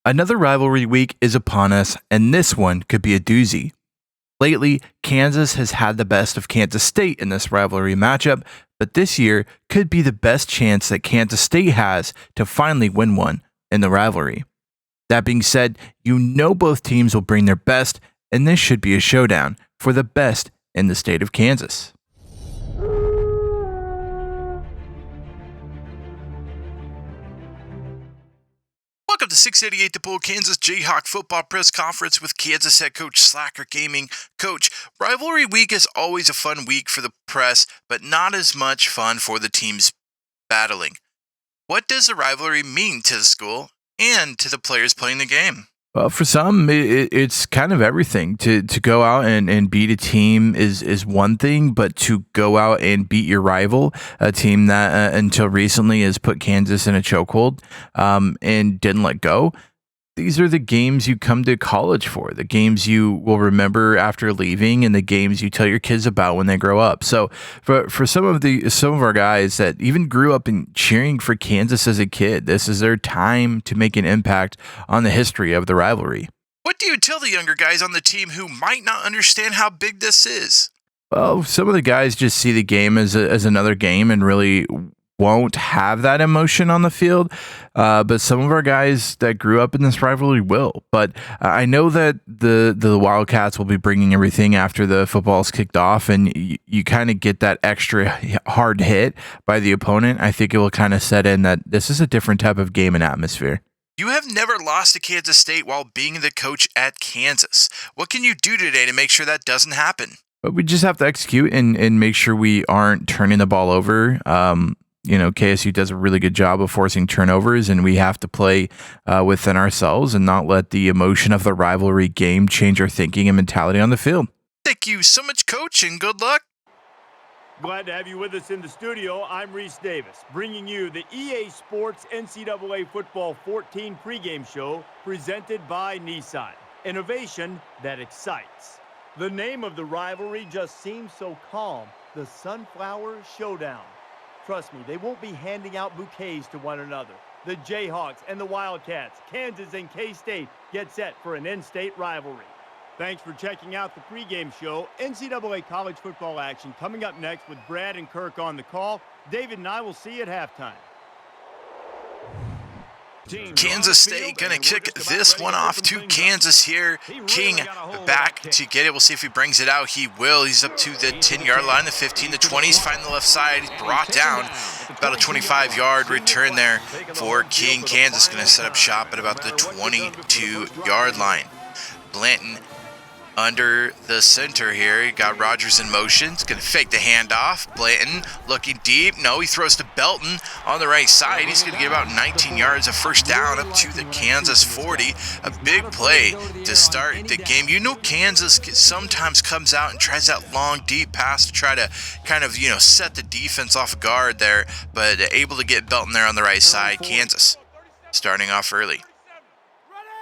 Another rivalry week is upon us, and this one could be a doozy. Lately, Kansas has had the best of Kansas State in this rivalry matchup, but this year could be the best chance that Kansas State has to finally win one in the rivalry. That being said, you know both teams will bring their best, and this should be a showdown for the best in the state of Kansas. Welcome to 688 The Bull Kansas Jayhawk football press conference with Kansas head coach Slacker Gaming. Coach, rivalry week is always a fun week for the press, but not as much fun for the teams battling. What does the rivalry mean to the school and to the players playing the game? Well, for some, it's kind of everything. To go out and beat a team is one thing, but to go out and beat your rival, a team that until recently has put Kansas in a chokehold and didn't let go, these are the games you come to college for, the games you will remember after leaving, and the games you tell your kids about when they grow up. So for some of our guys that even grew up in cheering for Kansas as a kid, this is their time to make an impact on the history of the rivalry. What do you tell the younger guys on the team who might not understand how big this is? Well, some of the guys just see the game as another game and really won't have that emotion on the field, but some of our guys that grew up in this rivalry will. But I know that the Wildcats will be bringing everything after the football's kicked off, and you kind of get that extra hard hit by the opponent. I think it will kind of set in that this is a different type of game and atmosphere. You have never lost to Kansas State while being the coach at Kansas. What can you do today to make sure that doesn't happen? But we just have to execute and make sure we aren't turning the ball over. KSU does a really good job of forcing turnovers, and we have to play within ourselves and not let the emotion of the rivalry game change our thinking and mentality on the field. Thank you so much, Coach, and good luck. Glad to have you with us in the studio. I'm Reese Davis, bringing you the EA Sports NCAA Football 14 pregame show presented by Nissan. Innovation that excites. The name of the rivalry just seems so calm. The Sunflower Showdown. Trust me, they won't be handing out bouquets to one another. The Jayhawks and the Wildcats, Kansas and K-State get set for an in-state rivalry. Thanks for checking out the pregame show. NCAA college football action coming up next with Brad and Kirk on the call. David and I will see you at halftime. Kansas State going to kick this one off to Kansas here. King back to get it. We'll see if he brings it out. He will. He's up to the 10-yard line, the 15, the 20. He's finding the left side. He's brought down. About a 25-yard return there for King. Kansas going to set up shop at about the 22-yard line. Blanton under the center here. He got Rogers in motion. He's going to fake the handoff. Blanton looking deep. No, he throws to Belton on the right side. He's going to get about 19 yards of first down up to the Kansas 40. A big play to start the game. You know Kansas sometimes comes out and tries that long, deep pass to try to kind of, set the defense off guard there, but able to get Belton there on the right side. Kansas starting off early.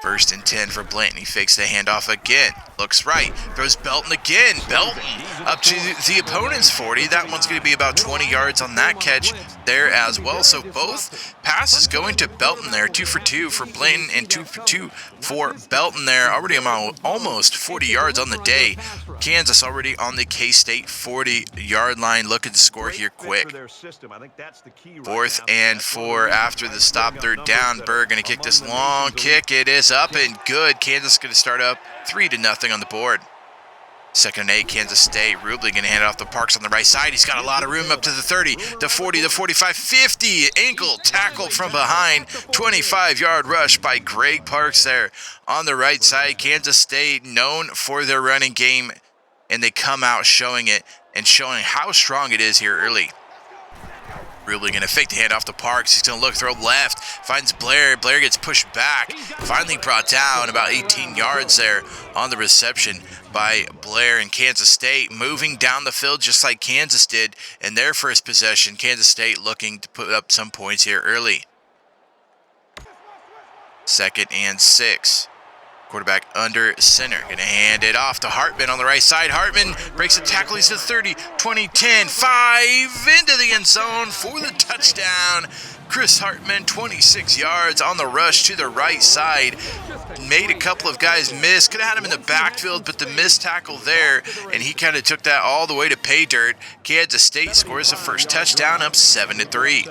First and 10 for Blanton. He fakes the handoff again. Looks right. Throws Belton again. Belton up to the opponent's 40. That one's going to be about 20 yards on that catch there as well. So both passes going to Belton there. 2 for 2 for Blanton and 2 for 2 for Belton there. Already almost 40 yards on the day. Kansas already on the K-State 40-yard line. Looking to score here quick. 4th and 4 after the stop. 3rd down. Berg going to kick this long kick. It is up and good. Kansas going to start up 3-0 on the board. 2nd and 8, Kansas State. Rubley going to hand it off to Parks on the right side. He's got a lot of room up to the 30, the 40, the 45, 50. Ankle tackle from behind. 25-yard rush by Greg Parks there on the right side. Kansas State known for their running game, and they come out showing it and showing how strong it is here early. Rubley going to fake the handoff to Parks. He's going to look, throw left, finds Blair. Blair gets pushed back, finally brought down about 18 yards there on the reception by Blair. And Kansas State moving down the field just like Kansas did in their first possession. Kansas State looking to put up some points here early. 2nd and 6. Quarterback under center. Going to hand it off to Hartman on the right side. Hartman breaks the tackle. He's at 30, 20, 10, 5 into the end zone for the touchdown. Chris Hartman, 26 yards on the rush to the right side. Made a couple of guys miss. Could have had him in the backfield, but the missed tackle there, and he kind of took that all the way to pay dirt. Kansas State scores the first touchdown, up 7-3.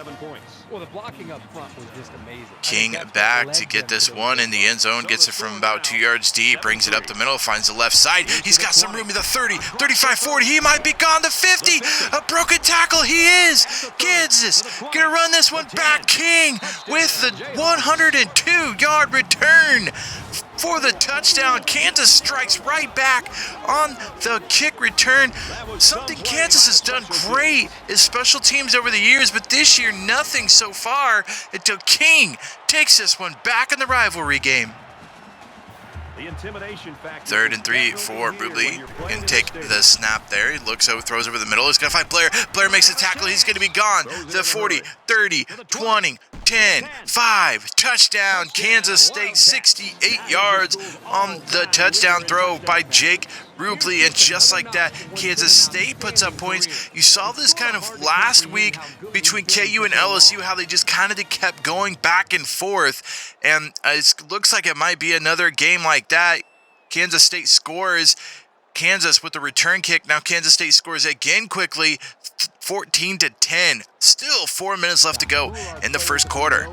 Well, the blocking up front was just amazing. King back to get this one in the end zone, gets it from about 2 yards deep, brings it up the middle, finds the left side. He's got some room in the 30, 35, 40. He might be gone to 50. A broken tackle. He is. Kansas gonna run this one back. King with the 102-yard return for the touchdown. Kansas strikes right back on the kick return. Something Kansas has done great is special teams over the years, but this year nothing so far until King takes this one back in the rivalry game. 3rd and 3 for Rubley. Can take the snap there. He looks over, throws over the middle. He's going to find Blair. Blair makes a tackle. He's going to be gone. The 40, 30, 20, 10, 5. Touchdown. Kansas State, 68 yards on the touchdown throw by Jake Rubley. And just like that, Kansas State puts up points. You saw this kind of last week between KU and LSU, how they just kind of kept going back and forth. And it looks like it might be another game like that. Kansas State scores. Kansas with the return kick. Now Kansas State scores again quickly, 14-10. Still 4 minutes left to go in the first quarter.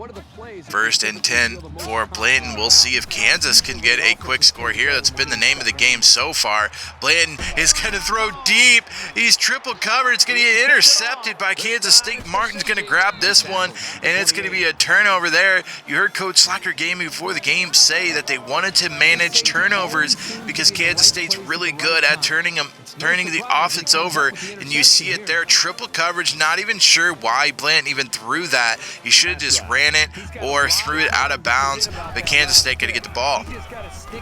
1st and 10 for Blanton. We'll see if Kansas can get a quick score here. That's been the name of the game so far. Blanton is going to throw deep. He's triple covered. It's going to get intercepted by Kansas State. Martin's going to grab this one, and it's going to be a turnover there. You heard Coach Slacker game before the game say that they wanted to manage turnovers because Kansas State's really good at turning the offense over, and you see it there. Triple coverage. Not even sure why Blanton even threw that. He should have just ran it or threw it out of bounds, but Kansas State going to get the ball.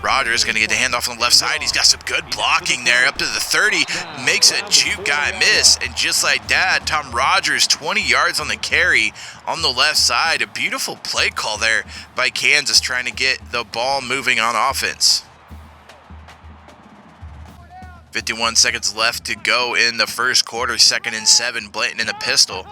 Rogers going to get the handoff on the left side. He's got some good blocking there up to the 30. Makes a juke guy miss, and just like that, Tom Rogers, 20 yards on the carry on the left side. A beautiful play call there by Kansas trying to get the ball moving on offense. 51 seconds left to go in the first quarter. 2nd and 7. Blanton in the pistol.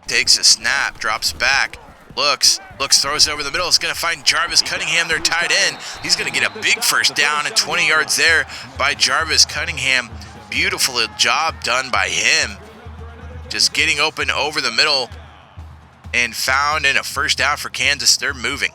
Takes a snap, drops back. Looks, throws it over the middle. It's going to find Jarvis Cunningham, their tight end. He's going to get a big first down and 20 yards there by Jarvis Cunningham. Beautiful job done by him. Just getting open over the middle and found in a first down for Kansas. They're moving.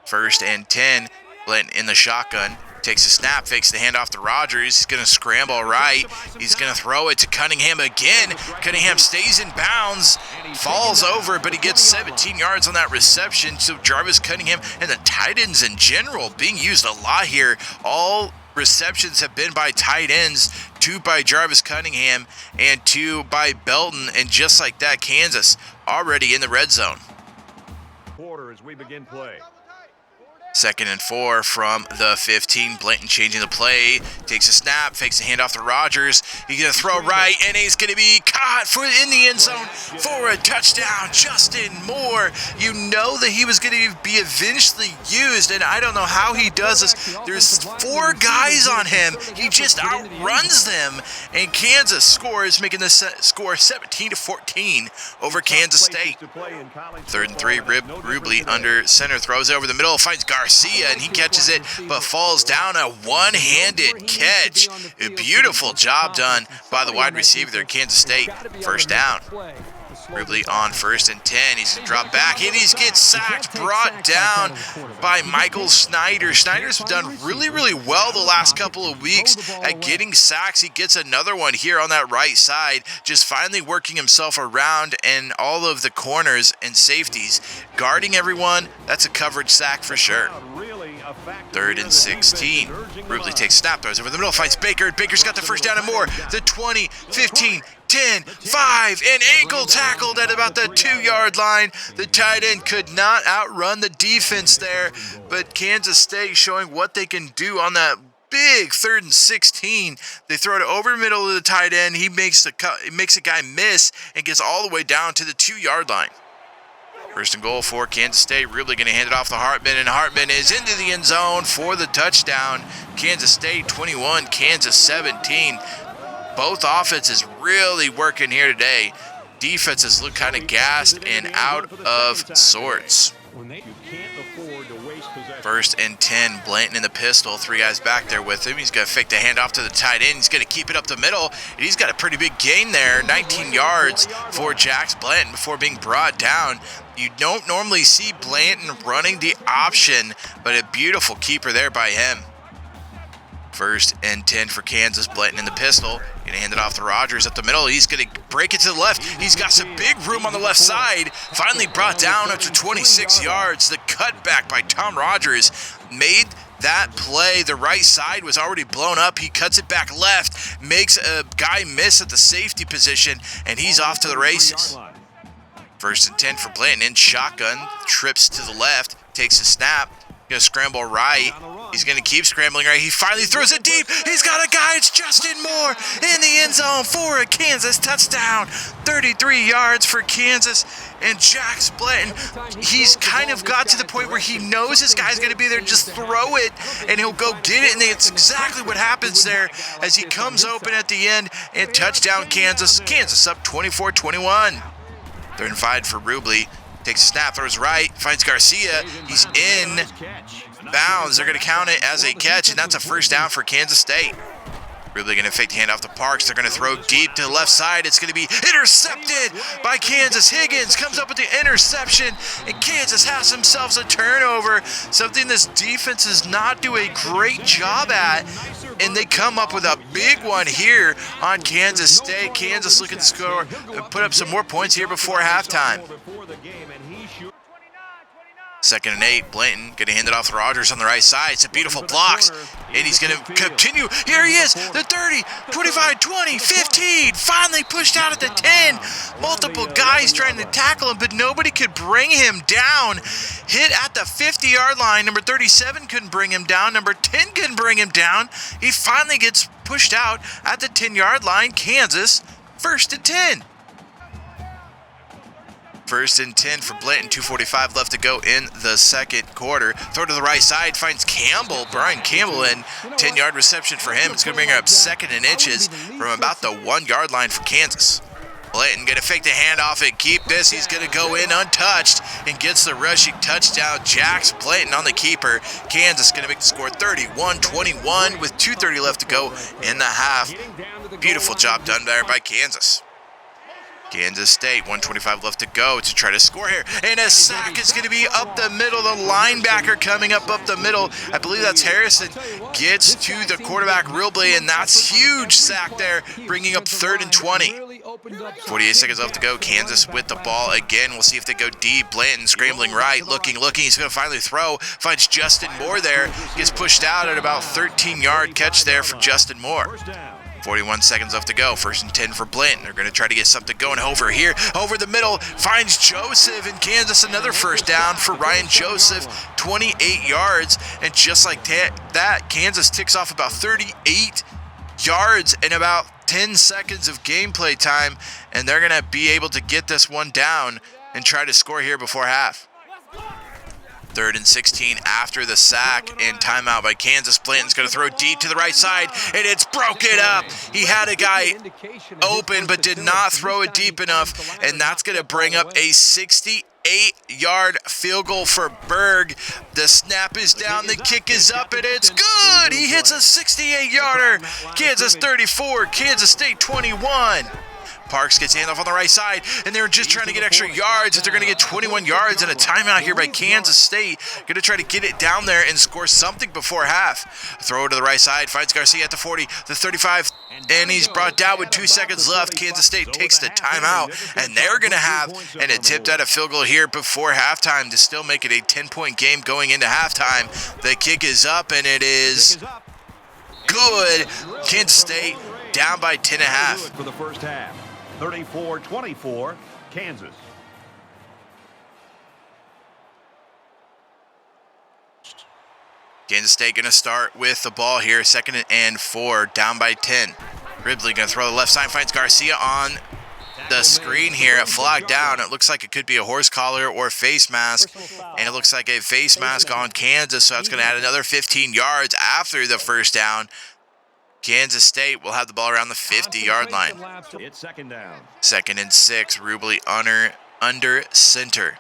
1st and 10. Blanton in the shotgun. Takes a snap, fakes the handoff to Rogers. He's going to scramble right. He's going to throw it to Cunningham again. Cunningham stays in bounds, falls over, but he gets 17 yards on that reception. So Jarvis Cunningham and the tight ends in general being used a lot here. All receptions have been by tight ends, 2 by Jarvis Cunningham and 2 by Belton. And just like that, Kansas already in the red zone. Quarter as we begin play. 2nd and 4 from the 15. Blanton changing the play. Takes a snap. Fakes the handoff to Rogers. He's going to throw right, and he's going to be caught in the end zone for a touchdown. Justin Moore. You know that he was going to be eventually used, and I don't know how he does this. There's 4 guys on him. He just outruns them, and Kansas scores, making the score 17-14 over Kansas State. 3rd and 3. Rubley under center. Throws over the middle. Finds Garcia, and he catches it, but falls down. A one-handed catch. A beautiful job done by the wide receiver there, Kansas State. First down. Rubley on 1st and 10. He's going to drop back, and he gets sacked, brought down by Michael Snyder. Snyder's done really, really well the last couple of weeks at getting sacks. He gets another one here on that right side, just finally working himself around and all of the corners and safeties, guarding everyone. That's a coverage sack for sure. 3rd and 16. Rubley takes snap, throws over the middle, finds Baker. Baker's got the first down and more. The 20, 15, 10, 5, and ankle tackled at about the 2-yard line. The tight end could not outrun the defense there, but Kansas State showing what they can do on that big 3rd and 16. They throw it over the middle of the tight end. He makes a guy miss and gets all the way down to the 2-yard line. 1st and goal for Kansas State. Rubley going to hand it off to Hartman, and Hartman is into the end zone for the touchdown. Kansas State 21, Kansas 17. Both offenses really working here today. defenses look kind of gassed and out of sorts. First and 10, Blanton in the pistol, 3 guys back there with him. He's going to fake the handoff to the tight end. He's going to keep it up the middle, and he's got a pretty big gain there, 19 yards for Jax Blanton before being brought down. You don't normally see Blanton running the option, but a beautiful keeper there by him. First and 10 for Kansas, Blanton in the pistol. Going to hand it off to Rogers up the middle. He's going to break it to the left. He's got some big room on the left side. Finally brought down up to 26 yards. The cutback by Tom Rogers made that play. The right side was already blown up. He cuts it back left, makes a guy miss at the safety position, and he's off to the races. First and 10 for Blanton in shotgun. Trips to the left, takes a snap. Going to scramble right. He's going to keep scrambling right. He finally throws it deep. He's got a guy. It's Justin Moore in the end zone for a Kansas touchdown. 33 yards for Kansas. And Jax Blanton, he's kind of got to the point where he knows this guy's going to be there. Just throw it, and he'll go get it. And it's exactly what happens there as he comes open at the end. And touchdown Kansas. Kansas up 24-21. 3rd and 5 for Rivalry. Takes a snap, throws right, finds Garcia. He's in bounds. They're going to count it as a catch, and that's a first down for Kansas State. Rivalry going to fake the handoff to Parks. They're going to throw deep to the left side. It's going to be intercepted by Kansas. Higgins comes up with the interception, and Kansas has themselves a turnover, something this defense does not do a great job at. And they come up with a big one here on Kansas State. Kansas looking to score, put up some more points here before halftime. 2nd and 8, Blanton going to hand it off to Rogers on the right side. It's a beautiful blocks, and he's going to continue. Here he is, the 30, 25, 20, 15, finally pushed out at the 10. Multiple guys trying to tackle him, but nobody could bring him down. Hit at the 50-yard line. Number 37 couldn't bring him down. Number 10 couldn't bring him down. He finally gets pushed out at the 10-yard line. Kansas, 1st and 10. 1st and 10 for Blanton, 2:45 left to go in the 2nd quarter. Throw to the right side, finds Campbell, Brian Campbell, in 10-yard reception for him. It's going to bring her up 2nd and inches from about the 1-yard line for Kansas. Blanton going to fake the handoff and keep this. He's going to go in untouched and gets the rushing touchdown. Jax Blanton on the keeper. Kansas going to make the score 31-21 with 2:30 left to go in the half. Beautiful job done there by Kansas. Kansas State, 1:25 left to go to try to score here. And a sack is going to be up the middle. The linebacker coming up the middle. I believe that's Harrison. Gets to the quarterback, Rivalry, and that's huge sack there, bringing up 3rd and 20. 48 seconds left to go. Kansas with the ball again. We'll see if they go deep. Blanton scrambling right, looking. He's going to finally throw. Finds Justin Moore there. Gets pushed out at about 13-yard catch there for Justin Moore. 41 seconds left to go. 1st and 10 for Blanton. They're going to try to get something going over here. Over the middle. Finds Joseph in Kansas. Another first down for Ryan Joseph. 28 yards. And just like that, Kansas ticks off about 38 yards in about 10 seconds of gameplay time. And they're going to be able to get this one down and try to score here before half. 3rd and 16 after the sack and timeout by Kansas. Blanton's going to throw deep to the right side, and it's broken up. He had a guy open but did not throw it deep enough, and that's going to bring up a 68-yard field goal for Berg. The snap is down, the kick is up, and it's good. He hits a 68-yarder. Kansas 34, Kansas State 21. Parks gets handoff on the right side, and they're just trying to get extra yards. They're going to get 21 yards and a timeout here by Kansas State. Going to try to get it down there and score something before half. Throw to the right side, finds Garcia at the 40, the 35, and he's brought down with 2 seconds left. Kansas State takes the timeout, and they're going to have an attempt at a field goal here before halftime to still make it a 10-point game going into halftime. The kick is up, and it is good. Kansas State down by 10.5. For the first half. 34-24, Kansas. Kansas State going to start with the ball here. 2nd and 4, down by 10. Rivalry going to throw the left side, finds Garcia on the screen here. A flag down. It looks like it could be a horse collar or face mask, and it looks like a face mask on Kansas, so that's going to add another 15 yards after the first down. Kansas State will have the ball around the 50-yard line. It's second down. 2nd and 6. Rivalry under center.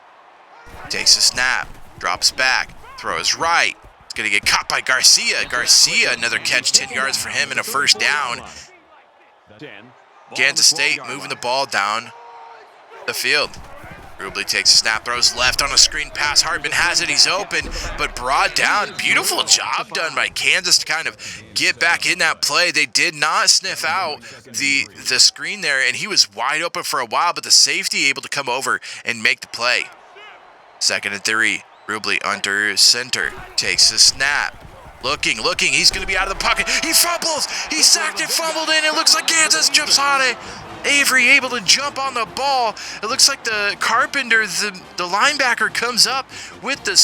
Takes a snap. Drops back. Throws right. It's going to get caught by Garcia. Garcia, another catch, 10 yards for him and a first down. Kansas State moving the ball down the field. Rivalry takes a snap, throws left on a screen pass. Hartman has it, he's open, but brought down. Beautiful job done by Kansas to kind of get back in that play. They did not sniff out the screen there, and he was wide open for a while, but the safety able to come over and make the play. 2nd and 3. Rivalry under center. Takes a snap. Looking, he's going to be out of the pocket. He fumbles! He sacked and fumbled in. It looks like Kansas jumps on it. Avery able to jump on the ball. It looks like the Carpenter, the linebacker, comes up with the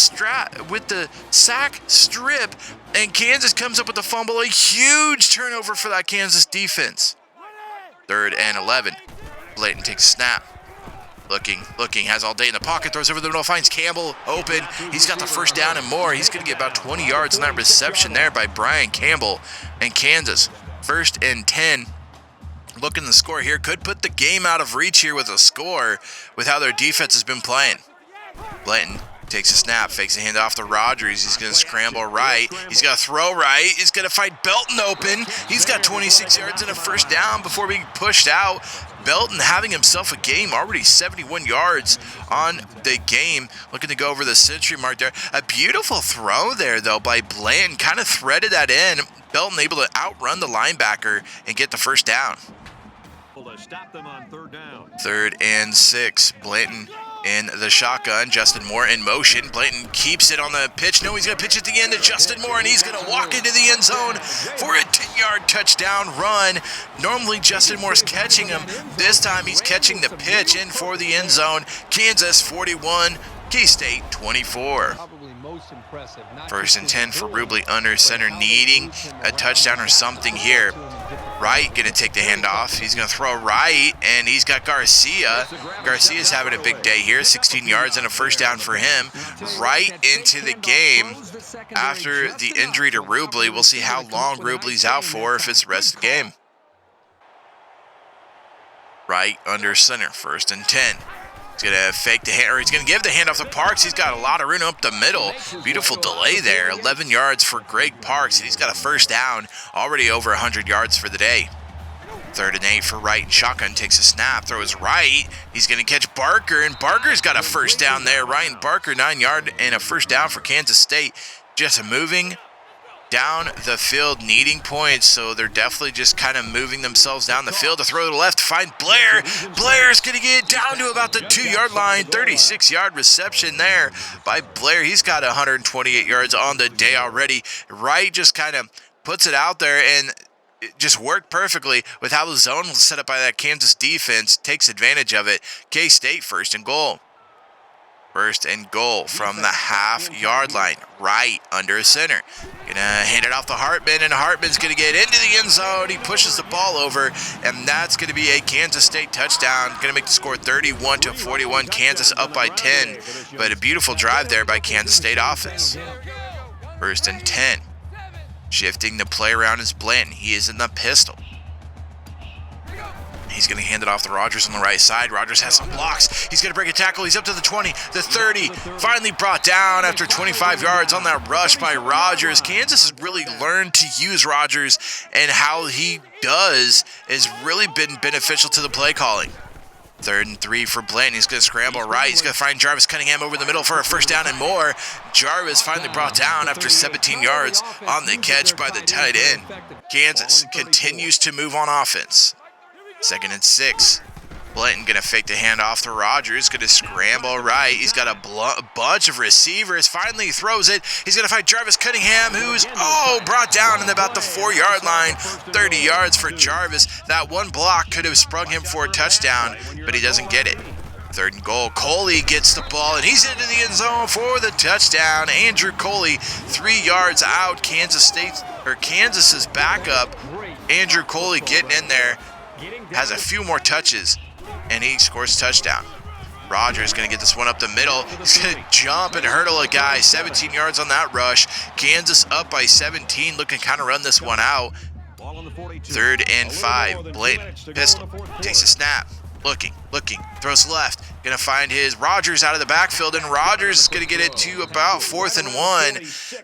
sack strip, and Kansas comes up with the fumble. A huge turnover for that Kansas defense. 3rd and 11. Blayton takes a snap. Looking, has all day in the pocket, throws over the middle, finds Campbell open. He's got the first down and more. He's going to get about 20 yards on that reception there by Brian Campbell. And Kansas, 1st and 10. Looking the score here, could put the game out of reach here with a score with how their defense has been playing. Blayton takes a snap, fakes a handoff to Rogers. He's going to scramble right. He's got to throw right. He's going to find Belton open. He's got 26 yards and a first down before being pushed out. Belton having himself a game, already 71 yards on the game. Looking to go over the century mark there. A beautiful throw there, though, by Blayton. Kind of threaded that in. Belton able to outrun the linebacker and get the first down. Stop them on 3rd down. 3rd and 6. Blayton in the shotgun. Justin Moore in motion. Blayton keeps it on the pitch. No, he's going to pitch it to the end to Justin Moore, and he's going to walk into the end zone for a 10-yard touchdown run. Normally, Justin Moore's catching him. This time, he's catching the pitch in for the end zone. Kansas 41, K-State 24. 1st and 10 for Rivalry under center, needing a touchdown or something here. Wright going to take the handoff. He's going to throw right, and he's got Garcia. Garcia's having a big day here. 16 yards and a first down for him. Right into the game after the injury to Rivalry. We'll see how long Rivalry's out for, if it's the rest of the game. Right under center, 1st and 10. He's going to fake the hand, or he's going to give the handoff to Parks. He's got a lot of room up the middle. Beautiful delay there. 11 yards for Greg Parks, and he's got a first down, already over 100 yards for the day. 3rd and 8 for Wright. Shotgun takes a snap, throws right. He's going to catch Barker, and Barker's got a first down there. Ryan Barker, 9-yard and a first down for Kansas State. Just moving down the field, needing points, so they're definitely just kind of moving themselves down the field to throw to the left to find Blair. Blair's going to get down to about the 2-yard line. 36-yard reception there by Blair. He's got 128 yards on the day already. Wright just kind of puts it out there, and it just worked perfectly with how the zone was set up by that Kansas defense. Takes advantage of it. K-State 1st and goal. 1st and goal from the half-yard line, right under center. Gonna hand it off to Hartman, and Hartman's gonna get into the end zone. He pushes the ball over, and that's gonna be a Kansas State touchdown. Gonna make the score 31-41. Kansas up by 10, but a beautiful drive there by Kansas State offense. 1st and 10. Shifting the play around is Blanton. He is in the pistol. He's going to hand it off to Rogers on the right side. Rogers has some blocks. He's going to break a tackle. He's up to the 20, the 30. Finally brought down after 25 yards on that rush by Rogers. Kansas has really learned to use Rogers, and how he does has really been beneficial to the play calling. 3rd and 3 for Blanton. He's going to scramble right. He's going to find Jarvis Cunningham over the middle for a first down and more. Jarvis finally brought down after 17 yards on the catch by the tight end. Kansas continues to move on offense. 2nd and 6. Blanton going to fake the handoff to Rogers. Going to scramble right. He's got a bunch of receivers. Finally throws it. He's going to find Jarvis Cunningham, who's, brought down in about the 4-yard line. 30 yards for Jarvis. That one block could have sprung him for a touchdown, but he doesn't get it. 3rd and goal. Coley gets the ball, and he's into the end zone for the touchdown. Andrew Coley, 3 yards out. Kansas's backup. Andrew Coley getting in there. Has a few more touches, and he scores a touchdown. Rogers going to get this one up the middle. He's going to jump and hurdle a guy. 17 yards on that rush. Kansas up by 17, looking to kind of run this one out. 3rd and 5. Blanton, pistol, takes a snap. Looking, throws left. Gonna find his Rogers out of the backfield, and Rogers is gonna get it to about 4th and 1.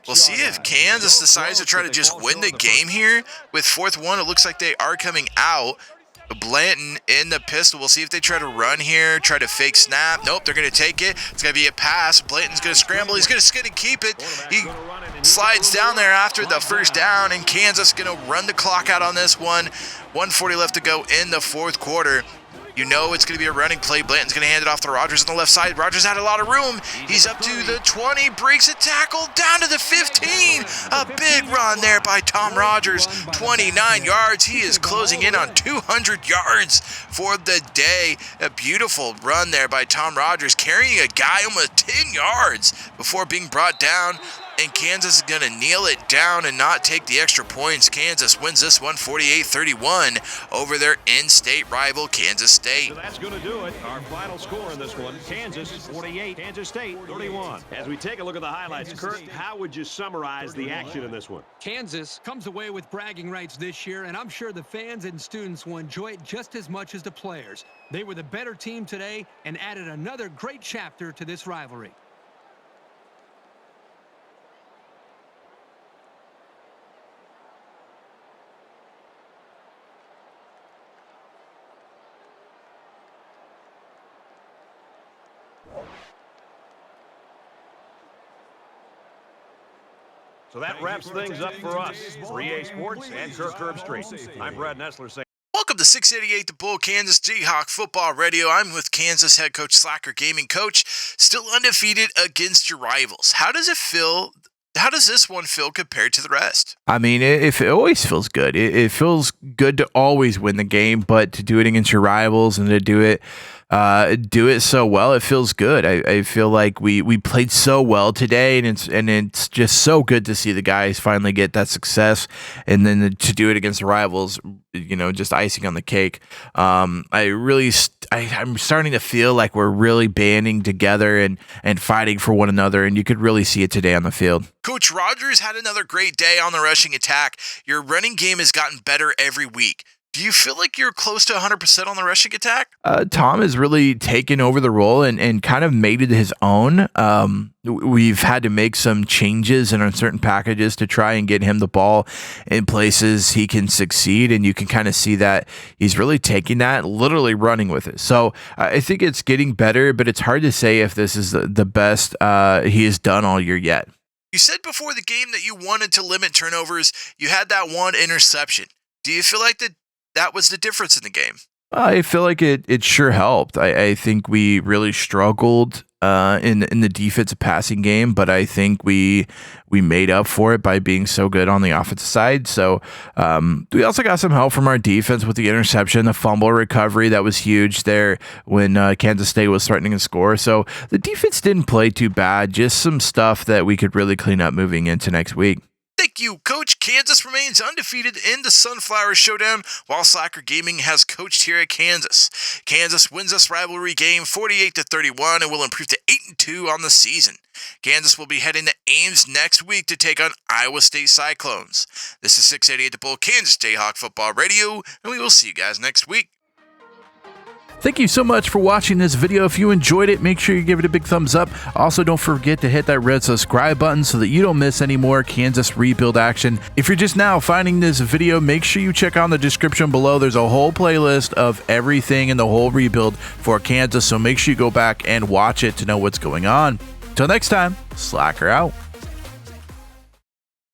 We'll see if Kansas decides to try to just win the game here. With 4th and 1, it looks like they are coming out. Blanton in the pistol. We'll see if they try to run here, try to fake snap. Nope, they're going to take it. It's going to be a pass. Blanton's going to scramble. He's going to keep it. He slides down there after the first down, and Kansas going to run the clock out on this one. 1:40 left to go in the 4th quarter. You know it's going to be a running play. Blanton's going to hand it off to Rogers on the left side. Rogers had a lot of room. He's up to the 20, breaks a tackle, down to the 15. A big run there by Tom Rogers, 29 yards. He is closing in on 200 yards for the day. A beautiful run there by Tom Rogers, carrying a guy almost 10 yards before being brought down. And Kansas is going to kneel it down and not take the extra points. Kansas wins this one 48-31 over their in-state rival, Kansas State. So that's going to do it. Our final score in this one, Kansas 48, Kansas State 31. As we take a look at the highlights, Kurt, how would you summarize the action in this one? Kansas comes away with bragging rights this year, and I'm sure the fans and students will enjoy it just as much as the players. They were the better team today and added another great chapter to this rivalry. So that wraps things up for us. For EA Sports and Kirk Herbstreit, I'm Brad Nessler saying, Welcome to 688 The Bull, Kansas Jayhawk Football Radio. I'm with Kansas head coach Slacker Gaming Coach, still undefeated against your rivals. How does it feel? How does this one feel compared to the rest? I mean, it always feels good. It feels good to always win the game, but to do it against your rivals and to do it so well, it feels good. I feel like we played so well today, and it's just so good to see the guys finally get that success, and then to do it against the rivals, just icing on the cake. I'm starting to feel like we're really banding together and fighting for one another, and you could really see it today on the field. Coach Rogers had another great day on the rushing attack. Your running game has gotten better every week. Do you feel like you're close to 100% on the rushing attack? Tom has really taken over the role and kind of made it his own. We've had to make some changes in our certain packages to try and get him the ball in places he can succeed, and you can kind of see that he's really taking that, literally running with it. So I think it's getting better, but it's hard to say if this is the best he has done all year yet. You said before the game that you wanted to limit turnovers. You had that one interception. Do you feel like that was the difference in the game? I feel like it sure helped. I think we really struggled in the defensive passing game, but I think we made up for it by being so good on the offensive side. So we also got some help from our defense with the interception, the fumble recovery. That was huge there when Kansas State was threatening to score. So the defense didn't play too bad, just some stuff that we could really clean up moving into next week. Thank you, Coach. Kansas remains undefeated in the Sunflower Showdown, while Slacker Gaming has coached here at Kansas. Kansas wins this rivalry game 48-31 and will improve to 8-2 on the season. Kansas will be heading to Ames next week to take on Iowa State Cyclones. This is 688 The Bull, Kansas Jayhawk Football Radio, and we will see you guys next week. Thank you so much for watching this video. If you enjoyed it, make sure you give it a big thumbs up. Also, don't forget to hit that red subscribe button so that you don't miss any more Kansas rebuild action. If you're just now finding this video, make sure you check out the description below. There's a whole playlist of everything in the whole rebuild for Kansas, so make sure you go back and watch it to know what's going on. Till next time, Slacker out.